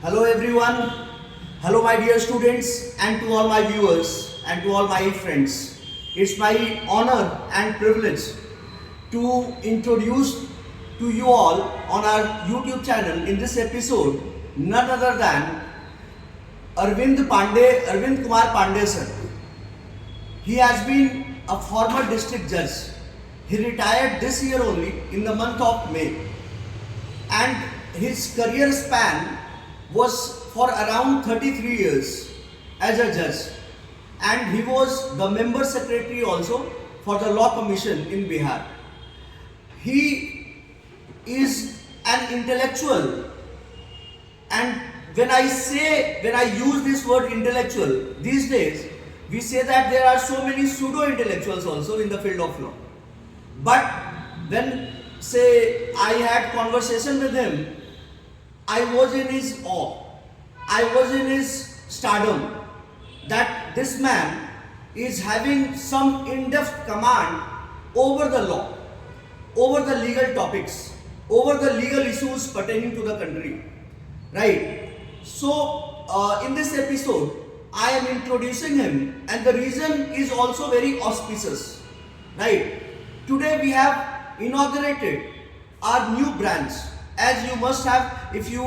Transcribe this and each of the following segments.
Hello everyone, hello my dear students and to all my viewers and to all my friends. It's my honor and privilege to introduce to you all on our YouTube channel in this episode none other than Arvind Kumar Pandey sir. He has been a former district judge. He retired this year only in the month of May, and his career span was for around 33 years as a judge, and he was the member secretary also for the law commission in Bihar. He is an intellectual, and when I use this word intellectual these days, we say that there are so many pseudo intellectuals also in the field of law. But when say I had conversation with him, I was in his awe. I was in his stardom that this man is having some in-depth command over the law, over the legal topics, over the legal issues pertaining to the country. Right? So, in this episode, I am introducing him, and the reason is also very auspicious. Right? Today we have inaugurated our new branch. As you must have, if you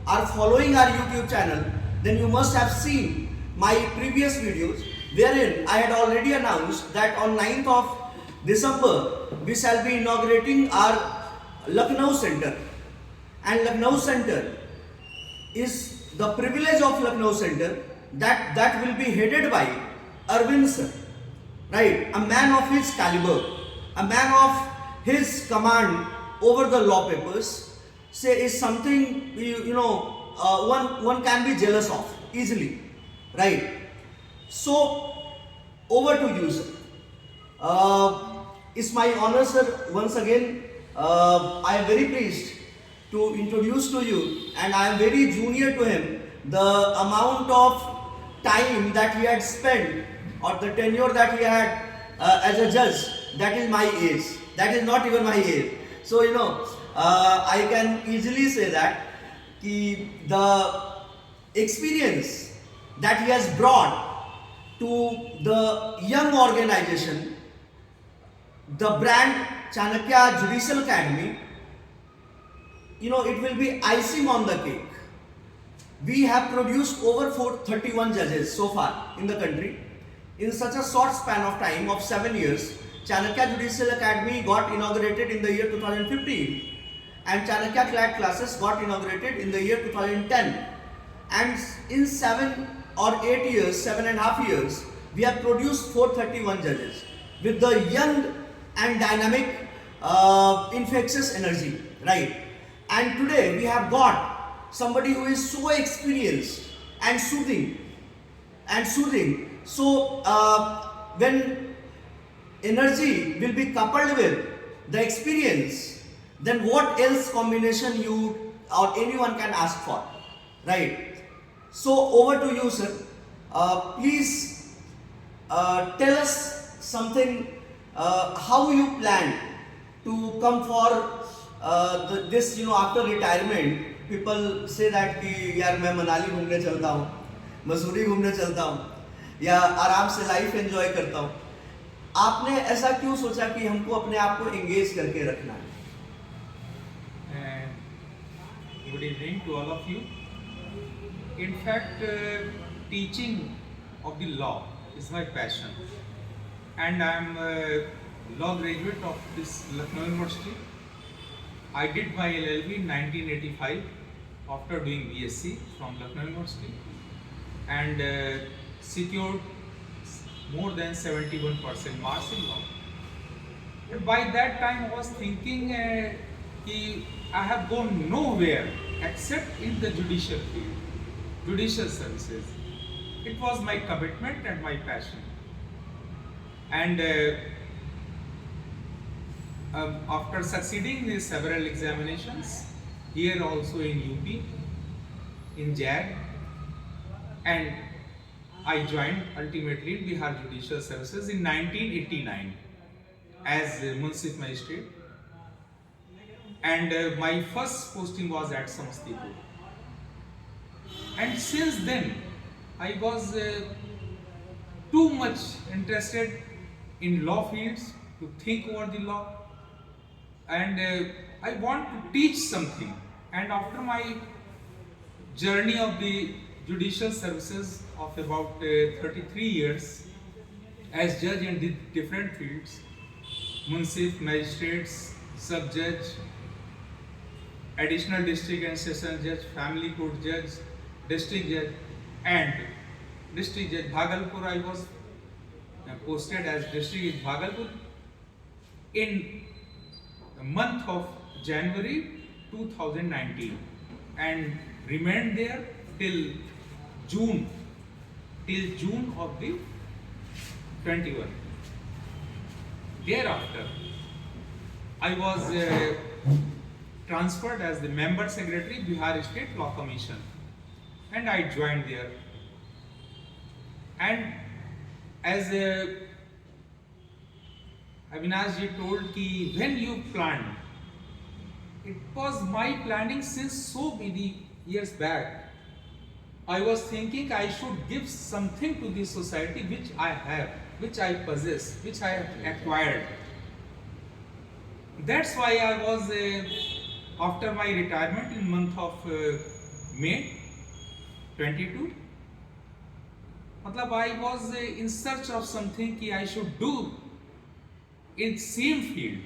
are following our YouTube channel, then you must have seen my previous videos wherein I had already announced that on 9th of December we shall be inaugurating our Lucknow Center. And Lucknow Center is the privilege of Lucknow Center that will be headed by Arvind sir. Right? A man of his caliber, a man of his command over the law papers, say is something one can be jealous of easily, right? So over to you, sir. It's my honor, sir. Once again, I am very pleased to introduce to you, and I am very junior to him. The amount of time that he had spent, or the tenure that he had as a judge, that is my age. That is not even my age. So I can easily say that the experience that he has brought to the young organization, the brand Chanakya Judicial Academy, it will be icing on the cake. We have produced over 431 judges so far in the country. In such a short span of time of 7 years, Chanakya Judicial Academy got inaugurated in the year 2015, and Chanakya CLAT classes got inaugurated in the year 2010. And in 7.5 years, we have produced 431 judges with the young and dynamic, infectious energy, right? And today we have got somebody who is so experienced and soothing. So when energy will be coupled with the experience, then what else combination you or anyone can ask for, right? So over to you, sir. Please tell us something, how you plan to come for this, after retirement. People say that कि यार मैं मनाली घूमने चलता हूँ, मसूरी घूमने चलता हूँ, या आराम से लाइफ एंजॉय करता हूँ. आपने ऐसा क्यों सोचा कि हमको अपने आप को एंगेज करके रखना है? Good evening to all of you. In fact, teaching of the law is my passion, and I am a law graduate of this Lucknow University. I did my LLB in 1985 after doing BSc from Lucknow University, and secured more than 71% marks in law. But by that time I was thinking I have gone nowhere except in the judicial field, judicial services. It was my commitment and my passion. And after succeeding in several examinations, here also in UP, in JAG, and I joined ultimately Bihar Judicial Services in 1989 as Municipal Magistrate, and my first posting was at Samastipur. And since then, I was too much interested in law fields to think over the law, and I want to teach something. And after my journey of the judicial services of about 33 years as judge in different fields, munsif, magistrates, sub judge, additional district and session judge, family court judge, district judge, and district judge Bhagalpur. I was posted as district judge Bhagalpur in the month of January 2019 and remained there till June of the 21. Thereafter, I was transferred as the member secretary Bihar State Law Commission, and I joined there. And as Avinash ji told ki when you planned, it was my planning since so many years back. I was thinking I should give something to the society which I have, which I possess, which I have acquired. That's why I was after my retirement in month of May 22, I was in search of something that I should do in same field,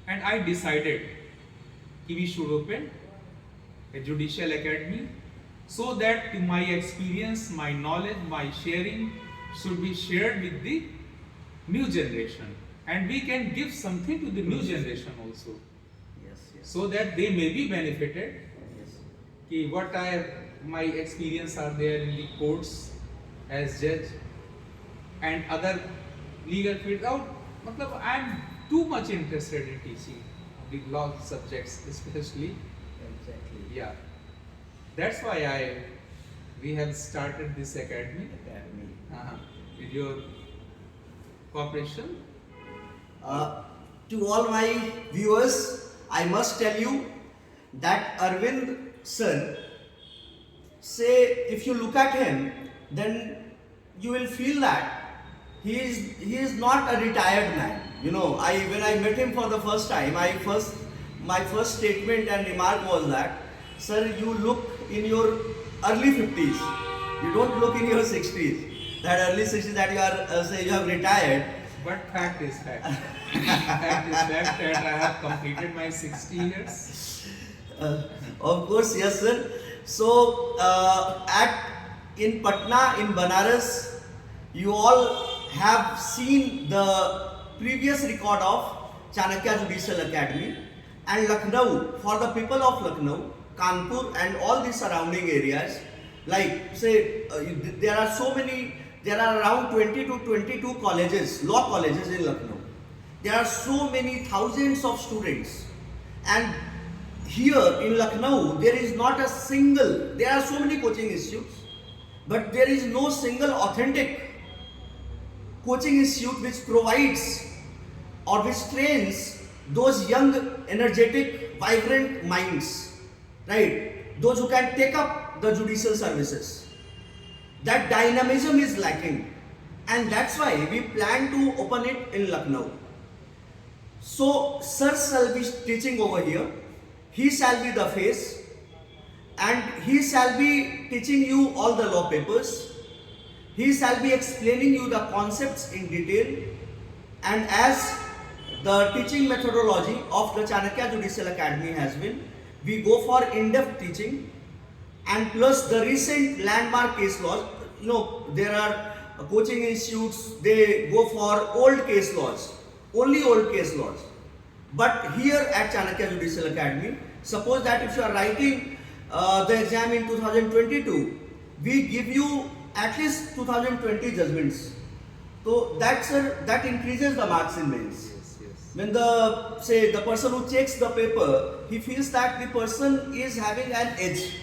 and I decided that we should open a judicial academy so that my experience, my knowledge, my sharing should be shared with the new generation, and we can give something to the new generation also, so that they may be benefited. What my experience are there in the courts as judge and other legal field. I am too much interested in teaching the law subjects, especially. Exactly. Yeah, that's why we have started this academy with your cooperation. To all my viewers, I must tell you that Arvind sir, if you look at him, then you will feel that he is not a retired man. When I met him for the first time, my first statement and remark was that, sir, you look in your early 50s. You don't look in your 60s. That early 60s that you have retired. But fact is fact. Fact is fact that I have completed my 60 years. Of course, yes, sir. So, in Patna, in Banaras, you all have seen the previous record of Chanakya Judicial Academy, and Lucknow, for the people of Lucknow, Kanpur and all the surrounding areas, there are around 20 to 22 colleges, law colleges in Lucknow. There are so many thousands of students, and here in Lucknow, there are so many coaching institutes, but there is no single authentic coaching institute which provides or which trains those young, energetic, vibrant minds, right? Those who can take up the judicial services. That dynamism is lacking, and that's why we plan to open it in Lucknow. So, sir shall be teaching over here. He shall be the face, and he shall be teaching you all the law papers. He shall be explaining you the concepts in detail, and as the teaching methodology of the Chanakya Judicial Academy has been, we go for in-depth teaching, and plus the recent landmark case laws. There are coaching institutes, they go for old case laws, only old case laws. But here at Chanakya Judicial Academy, suppose that if you are writing the exam in 2022, we give you at least 2020 judgments. So that increases the marks in mains. When the person who checks the paper, he feels that the person is having an edge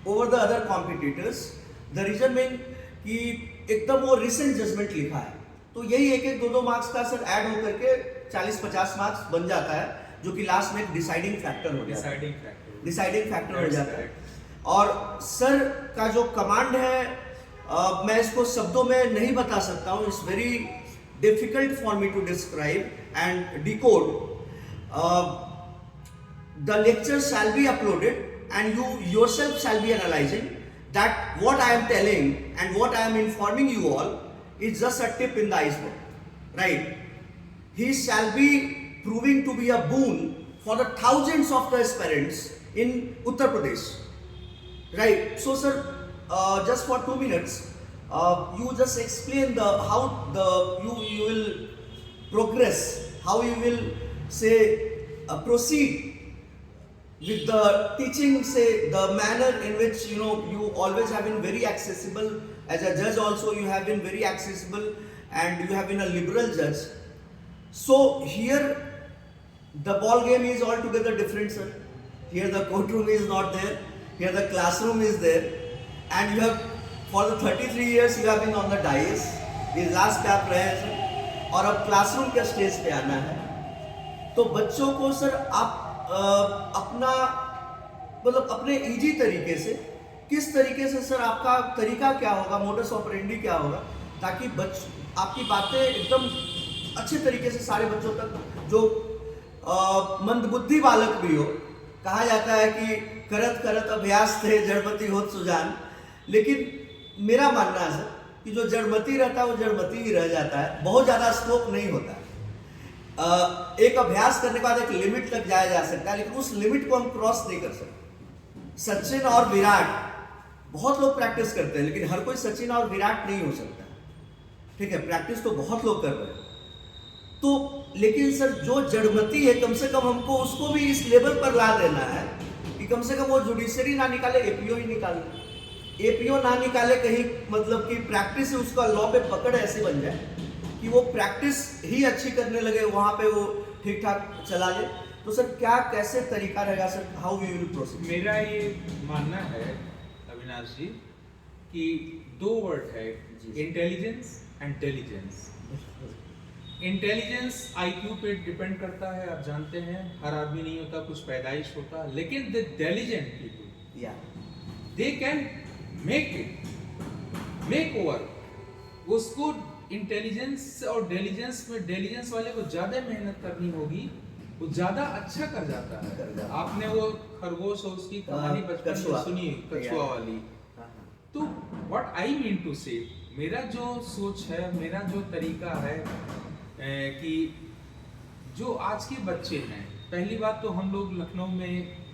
over the other competitors. The reason being कि एकदम वो recent judgment लिखा है, तो यही एक 2-2 marks का sir add होकर के 40-50 मार्क्स बन जाता है, जो कि लास्ट में डिसाइडिंग फैक्टर हो जाता है. और सर का जो कमांड है मैं इसको शब्दों में नहीं बता सकता हूँ. It's very difficult for me to describe and decode. The lecture shall be uploaded and you yourself shall be analyzing that what I am telling and what I am informing you all is just a tip in the iceberg, right? He shall be proving to be a boon for the thousands of the aspirants in Uttar Pradesh, right? So sir, just for 2 minutes, you just explain the how the you will progress, how you will say proceed with the teaching, say the manner in which you always have been very accessible. As a judge also you have been very accessible and you have been a liberal judge. So here the ball game is altogether different, sir. Here the courtroom is not there, here the classroom is there, and you have for the 33 years you have been on the dais. These last पे आप रहे हैं sir और अब classroom के stage पे आना है. तो बच्चों को सर आप अपना मतलब अपने इजी तरीके से किस तरीके से सर आपका तरीका क्या होगा, मोडस ऑपरेंडी क्या होगा, ताकि आपकी बातें एकदम अच्छे तरीके से सारे बच्चों तक, जो मंदबुद्धि बालक भी हो, कहा जाता है कि करत करत अभ्यास थे जड़मती होत सुजान, लेकिन मेरा मानना है सर कि जो जड़मती रहता है वो जड़मती ही रह जाता है, बहुत ज़्यादा स्कोप नहीं होता है. एक अभ्यास करने के बाद एक लिमिट तक जाया जा सकता है, लेकिन उस लिमिट को हम क्रॉस नहीं कर सकते. सचिन और विराट, बहुत लोग प्रैक्टिस करते हैं लेकिन हर कोई सचिन और विराट नहीं हो सकता. ठीक है, प्रैक्टिस तो बहुत लोग कर रहे हैं, तो लेकिन सर जो जड़मती है कम से कम हमको उसको भी इस लेवल पर ला देना है कि कम से कम वो जुडिशरी ना निकाले, एपीओ ही निकाले. एपीओ ना निकाले कहीं, मतलब कि प्रैक्टिस से उसका लॉ पे पकड़ ऐसे बन जाए कि वो प्रैक्टिस ही अच्छी करने लगे, वहाँ पे वो ठीक ठाक चला ले. तो सर क्या कैसे तरीका रहेगा sir, how we will proceed? मेरा ये मानना है अविनाश जी कि 2 वर्ड है, इंटेलिजेंस एंड टेलिजेंस. इंटेलिजेंस आईक्यू पे डिपेंड करता है, आप जानते हैं हर आदमी नहीं होता, कुछ पैदाइश होता, लेकिन the intelligent people they can make over. उसको इंटेलिजेंस और डिलीजेंस में, डिलीजेंस वाले को ज्यादा मेहनत करनी होगी, वो ज्यादा अच्छा कर जाता है. आपने वो खरगोश और उसकी कहानी बचपन में सुनी, कछुआ वाली. तो व्हाट आई मीन टू से, मेरा जो सोच है, मेरा जो तरीका है कि जो आज के बच्चे हैं, पहली बात तो हम लोग लखनऊ में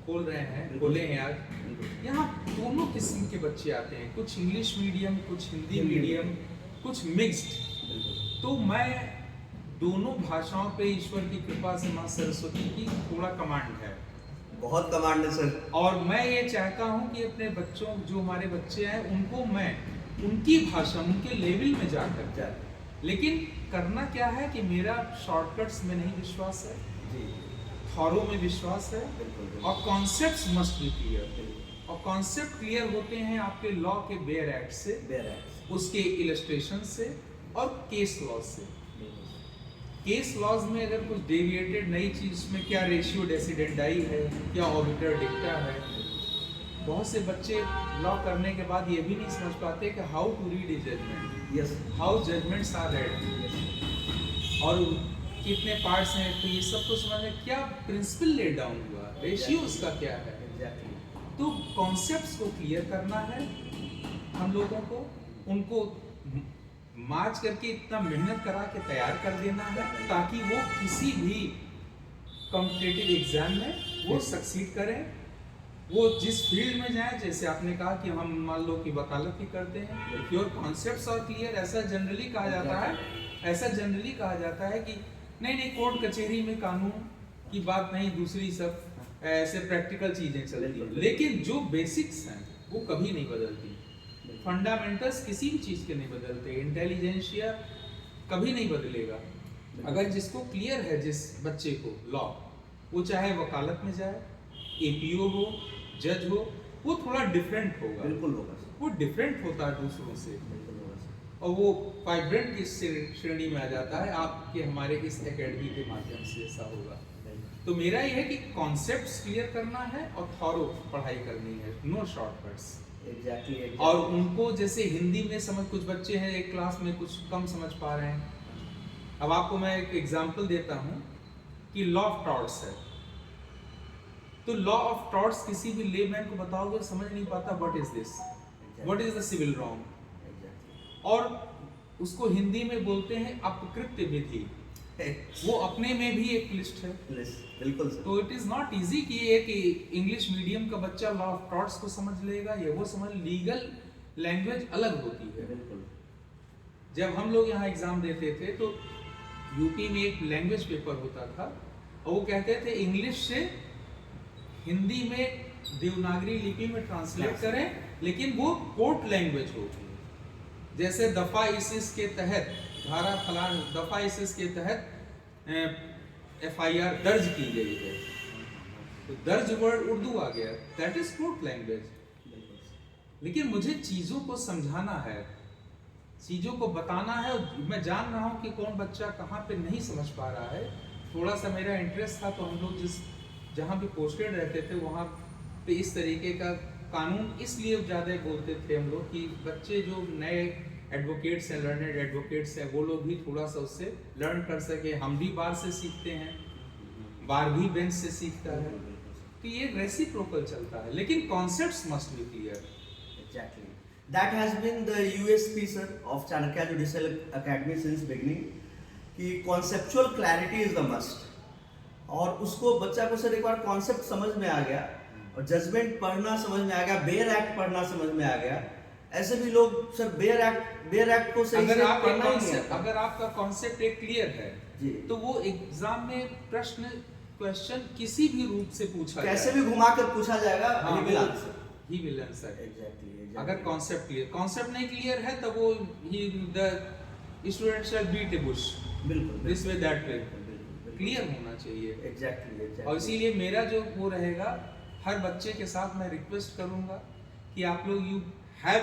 खोले हैं आज. यहाँ दोनों किस्म के बच्चे आते हैं, कुछ इंग्लिश मीडियम, कुछ हिंदी मीडियम, कुछ मिक्स्ड. तो मैं दोनों भाषाओं पे ईश्वर की कृपा से, माँ सरस्वती की थोड़ा कमांड है, बहुत कमांड है सर. और मैं ये चाहता हूँ कि अपने बच्चों, जो हमारे बच्चे हैं, उनको मैं उनकी भाषा, उनके लेवल में जाकर, लेकिन करना क्या है कि मेरा शॉर्टकट्स में नहीं विश्वास है, थॉरो में विश्वास है, और कॉन्सेप्ट्स मस्ट बी क्लियर. और कॉन्सेप्ट क्लियर होते हैं आपके लॉ के बेयर एक्ट से, उसके इलस्ट्रेशन से और केस लॉ से. केस लॉज में अगर कुछ डेविएटेड नई चीज में, क्या रेशियो डेसिडेंडाई है, क्या ऑबिटर डिक्टा है, बहुत से बच्चे लॉ करने के बाद ये भी नहीं समझ पाते कि how to read a judgement, how judgements are read, और कितने पार्ट्स हैं. तो ये सब तो समझने, क्या प्रिंसिपल ले डाउन हुआ, रेशियो उसका क्या है. तो कॉन्सेप्ट्स को क्लियर करना है हम लोगों को, उनको मार्च करके इतना मेहनत करा के तैयार कर देना है ताकि वो किसी भी कॉम्पिटिटिव एग्जाम में वो सक्सीड करें. वो जिस फील्ड में जाए, जैसे आपने कहा कि हम मान लो कि वकालत ही करते हैं, योर कॉन्सेप्ट्स आर क्लियर. ऐसा जनरली कहा जाता है कि नहीं कोर्ट कचहरी में कानून की बात नहीं, दूसरी सब ऐसे प्रैक्टिकल चीजें चलती हैं, लेकिन जो बेसिक्स हैं वो कभी नहीं बदलती. फंडामेंटल्स किसी भी चीज के नहीं बदलते. इंटेलिजेंशिया कभी नहीं बदलेगा. अगर जिसको क्लियर है, जिस बच्चे को लॉ, वो चाहे वकालत में जाए, एपीओ हो, जज हो, वो थोड़ा डिफरेंट होगा. बिल्कुल होगा. वो डिफरेंट होता है दूसरों से, और वो वाइब्रेंट की श्रेणी में आ जाता है. आपके हमारे इस एकेडमी के माध्यम से ऐसा होगा. तो मेरा ये है कि कॉन्सेप्ट्स क्लियर करना है और थॉरो पढ़ाई करनी है, नो शॉर्टकट्स। एग्जैक्टली। और उनको जैसे हिंदी में समझ, कुछ बच्चे हैं एक क्लास में कुछ कम समझ पा रहे हैं। अब आपको मैं एक एग्जांपल देता हूँ कि लॉ ऑफ टॉर्ट्स है, तो लॉ ऑफ टॉर्ट्स किसी भी लेमैन को बताओगे समझ नहीं पाता, what is this, what is the civil wrong. और उसको हिंदी में बोलते हैं अपकृत्य विधि, वो अपने में भी एक लिस्ट है। बिल्कुल सर। तो इट इज नॉट इजी कि एक इंग्लिश मीडियम का बच्चा लॉ ऑफ टॉर्ट्स को समझ लेगा, या वो समझ, लीगल लैंग्वेज अलग होती है। बिल्कुल। जब हम लोग यहाँ एग्जाम देते थे तो यूपी में एक लैंग्वेज पेपर होता था और वो कहते थे इंग्लिश से हिंदी में देवनागरी लिपि में ट्रांसलेट करें, लेकिन वो कोर्ट लैंग्वेज हो। जैसे दफा इस के तहत, धारा फलान दफा इस के तहत FIR दर्ज की गई है, तो दर्ज वर्ड उर्दू आ गया, दैट इज कोर्ट लैंग्वेज। लेकिन मुझे चीज़ों को समझाना है, चीज़ों को बताना है, और मैं जान रहा हूँ कि कौन बच्चा कहाँ पे नहीं समझ पा रहा है। थोड़ा सा मेरा इंटरेस्ट था, तो हम लोग जहाँ भी पोस्टेड रहते थे वहाँ पे इस तरीके का कानून इसलिए ज़्यादा बोलते थे हम लोग कि बच्चे जो नए एडवोकेट्स हैं, लर्नेड एडवोकेट्स हैं, वो लोग भी थोड़ा सा उससे लर्न कर सके। हम भी बार से सीखते हैं, बार भी बेंच से सीखता है, तो ये रेसिप्रोकल चलता है, लेकिन concepts must be clear. Exactly. That has been the USP sir of Chanakya Judicial Academy since beginning, कि conceptual clarity is the must। और उसको बच्चा को सर एक बार कॉन्सेप्ट समझ में आ गया और जजमेंट पढ़ना समझ में आ गया, बेयर एक्ट पढ़ना समझ में आ गया। ऐसे भी लोग सर बेयर एक्ट को सही से पढ़ना ही नहीं आता। अगर आपका कॉन्सेप्ट एक क्लियर है जी, तो वो एग्जाम में क्वेश्चन किसी भी रूप से पूछा कैसे भी घुमा कर पूछा जाएगा, हाँ, he will answer। he will answer। Exactly। अगर कॉन्सेप्ट नहीं क्लियर है तब वो the student shall beat a bush बिल्कुल this way that way, clear होना चाहिए। एग्जैक्टली। और इसीलिए मेरा जो वो रहेगा, हर बच्चे के साथ मैं रिक्वेस्ट करूंगा कि आप लोग you have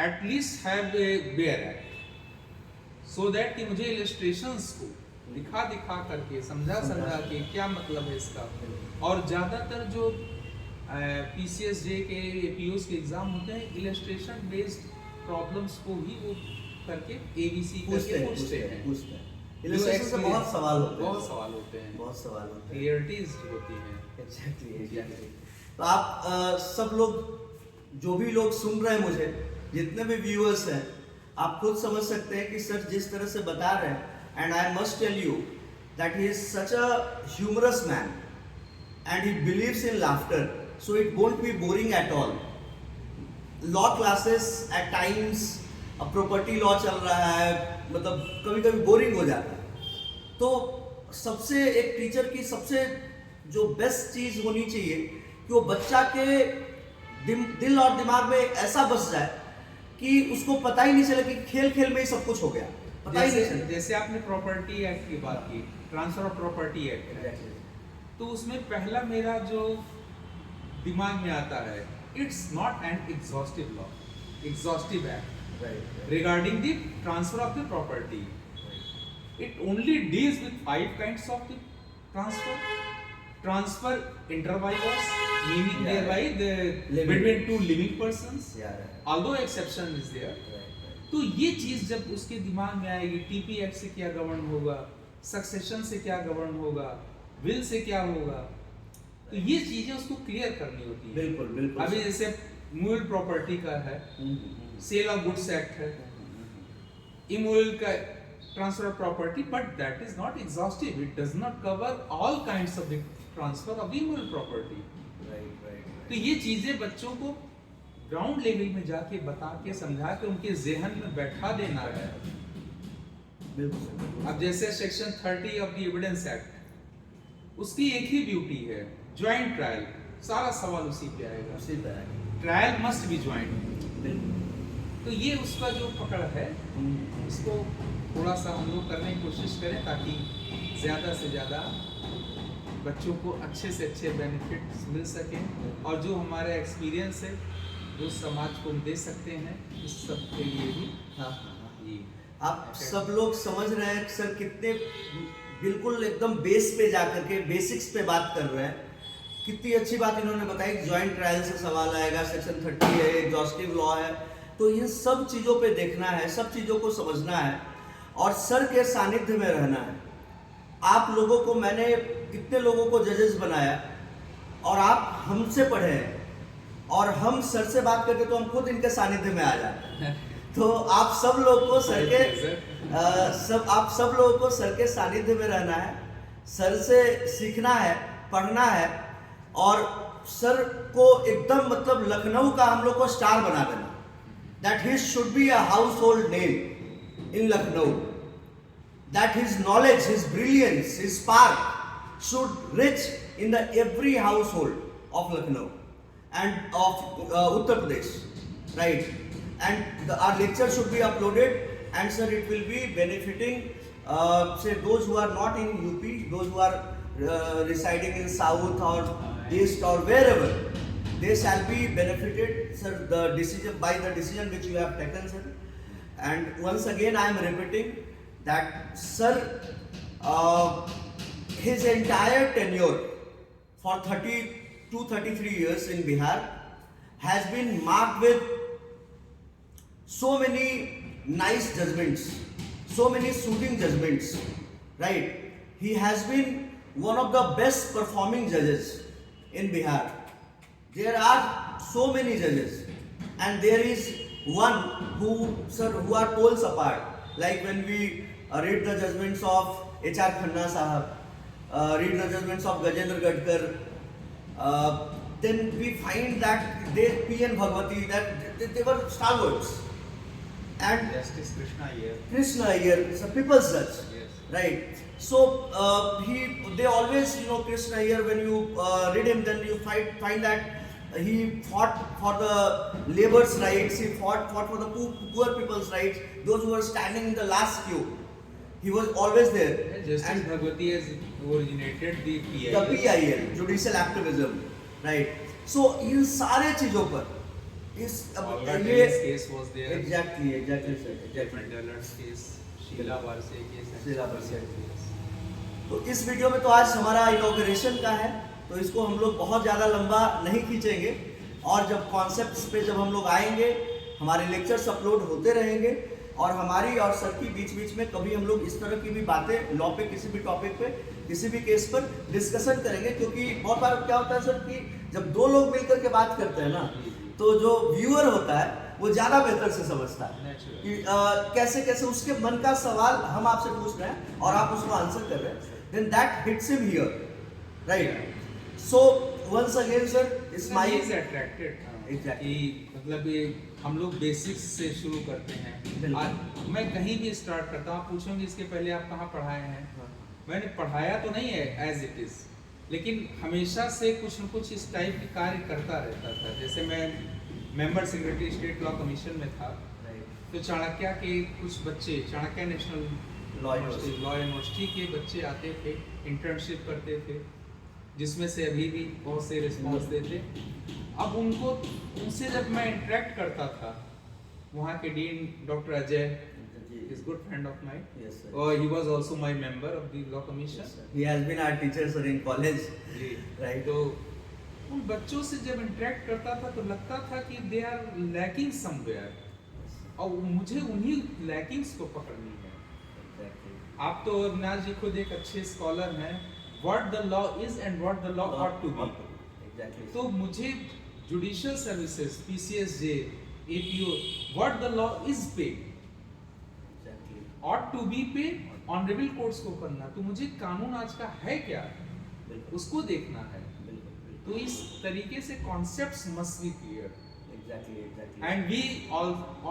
at least have a bare act, so that कि मुझे इलस्ट्रेशंस को दिखा करके समझा के क्या मतलब है इसका। और ज़्यादातर जो PCSJ के APOs के एग्जाम होते हैं, इलस्ट्रेशन बेस्ड प्रॉब्लम्स को ही वो करके ABC करके पूछते हैं। इलस्ट्रेशन से बहुत सवाल होते हैं, बहुत सवाल होते हैं, क्लियरिटीज होती हैं। एग्जैक्टली। तो आप सब लोग जो भी लोग सुन रहे हैं, मुझे जितने भी व्यूअर्स हैं, आप खुद समझ सकते हैं कि सर जिस तरह से बता रहे हैं, and I must tell you that he is such a humorous man and he believes in laughter, so it won't be boring at all. Law classes at times, अब प्रॉपर्टी लॉ चल रहा है, मतलब कभी कभी बोरिंग हो जाता है। तो सबसे एक टीचर की सबसे जो बेस्ट चीज़ होनी चाहिए कि वो बच्चा के दिल और दिमाग में ऐसा बस जाए कि उसको पता ही नहीं चले कि खेल खेल में ही सब कुछ हो गया, पता ही नहीं चले। जैसे आपने प्रॉपर्टी एक्ट की बात की, ट्रांसफर ऑफ प्रॉपर्टी एक्ट है, तो उसमें पहला मेरा जो दिमाग में आता है, it's not an exhaustive law, exhaustive act regarding the transfer of the property. It only deals with 5 kinds of the transfer inter vivos, meaning thereby the between two living persons, although exception is there। तो ये चीज जब उसके दिमाग में आएगी, TP act से क्या गवर्न होगा, सक्सेशन से क्या गवर्न होगा, विल से क्या होगा, तो ये चीजें उसको क्लियर करनी होती है। बिल्कुल। अभी जैसे मूल प्रॉपर्टी का है, सेल ऑफ गुड्स एक्ट है, इमोरल का transfer of property, but that is not exhaustive, it does not cover all kinds of the transfer of the immoral property. तो ये चीजें बच्चों को ग्राउंड लेवल में जाके बता के समझा के उनके ज़हन में बैठा देना है। अब जैसे section 30 of the evidence act, उसकी एक ही ब्यूटी है, ज्वाइंट ट्रायल, सारा सवाल उसी पे आएगा, ट्रायल मस्ट बी ज्वाइंट। तो ये उसका जो पकड़ है, इसको थोड़ा सा हम लोग करने की कोशिश करें ताकि ज़्यादा से ज़्यादा बच्चों को अच्छे से अच्छे बेनिफिट्स मिल सकें, और जो हमारा एक्सपीरियंस है जो समाज को हम दे सकते हैं, इस सब के लिए भी। हाँ। आप सब लोग समझ रहे हैं सर कितने बिल्कुल एकदम बेस पे जाकर के बेसिक्स पे बात कर रहे हैं। कितनी अच्छी बात इन्होंने बताई, जॉइंट ट्रायल से सवाल आएगा, सेक्शन 30 है, एग्जॉस्टिव लॉ है, तो इन सब चीज़ों पे देखना है, सब चीज़ों को समझना है और सर के सानिध्य में रहना है। आप लोगों को मैंने कितने लोगों को जजेस बनाया और आप हमसे पढ़े हैं और हम सर से बात करते तो हम खुद इनके सानिध्य में आ जाते हैं। तो आप सब लोग को सर के आप सब लोगों को सर के सानिध्य में रहना है, सर से सीखना है, पढ़ना है और सर को एकदम मतलब लखनऊ का हम लोग को स्टार बना देना। That he should be a house hold name in Lucknow, that his knowledge, his brilliance, his spark should rich in the every house hold of Lucknow and of Uttar Pradesh, right? And our lecture should be uploaded, and sir, it will be benefiting say those who are not in UP, those who are residing in South or East or wherever, they shall be benefited, sir, the decision by the decision which you have taken, sir. And once again, I am repeating that, sir, his entire tenure for 33 years in Bihar has been marked with so many nice judgments, so many soothing judgments, right? He has been one of the best performing judges in Bihar. There are so many judges and there is one who, sir, who are poles apart. Like when we read the judgments of H.R. Khanna Sahab, read the judgments of Gajendra Gadkar, then we find that P.N. Bhagwati, that they were stalwarts. And Justice Krishna Iyer is a people's judge, Yes. right? So they always, Krishna Iyer, when you read him, then you find that he fought for the labor's rights, he fought for the poor people's rights, those who were standing in the last queue. He was always there. Justice Bhagwati has originated the PIL. The PIL, judicial activism, right? So इन सारे चीजों पर इस This case was there. exactly sir, exactly. Different Dallar's case, Sheila Barse case. and Sheila some Barse. other case. तो इस video में तो आज हमारा इनॉग्रेशन का है, तो इसको हम लोग बहुत ज़्यादा लंबा नहीं खींचेंगे और जब कॉन्सेप्ट्स पे जब हम लोग आएंगे, हमारे लेक्चर्स अपलोड होते रहेंगे और हमारी और सर की बीच में कभी हम लोग इस तरह की भी बातें लॉ पे, किसी भी टॉपिक पे, किसी भी केस पर डिस्कशन करेंगे। क्योंकि बहुत बार क्या होता है सर कि जब दो लोग मिलकर के बात करते हैं ना, तो जो व्यूअर होता है वो ज़्यादा बेहतर से समझता है कि कैसे कैसे उसके मन का सवाल हम आपसे पूछ रहे हैं और आप उसको आंसर कर रहे हैं, then that hits him here, right? So once again sir, it's my He is attracted. Exactly. कि मतलब ये हम लोग बेसिक्स से शुरू करते हैं। आज मैं कहीं भी स्टार्ट करता हूँ, आप पूछोगे इसके पहले आप कहाँ पढ़ाए हैं? मैंने पढ़ाया तो नहीं है एज इट इज, लेकिन हमेशा से कुछ न कुछ इस टाइप के कार्य करता रहता था। जैसे मैं member secretary state law commission में था, तो चाणक्य के कुछ बच्चे, चाणक्य नेशनल लॉ यूनिवर्सिटी के बच्चे आते थे, इंटर्नशिप करते थे, जिसमें से अभी भी बहुत से रिस्पॉन्स देते। अब उनसे जब मैं इंटरेक्ट करता था, वहाँ के dean doctor Ajay is good friend of mine. Yes, sir. He was also my member of the law commission. Yes, sir. He has been our teacher sir in college. जी, Right. तो उन बच्चों से जब इंटरेक्ट करता था तो लगता था कि दे आर लैकिंग समवेयर, और मुझे उन्हीं लैकिंग्स को पकड़नी है। Exactly. आप तो अविनाश जी खुद एक अच्छे स्कॉलर हैं, what the law is and what the law ought to be. Exactly. तो मुझे judicial services, PCSJ, APO, what the law is पे, Exactly. ऑट टू बी पे, ऑनरेबल कोर्ट्स को करना, तो मुझे कानून आज का है क्या, बिल्कुल, उसको देखना है। बिल्कुल, बिल्कुल. तो इस तरीके से concepts must be clear, Exactly. And we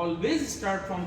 always start from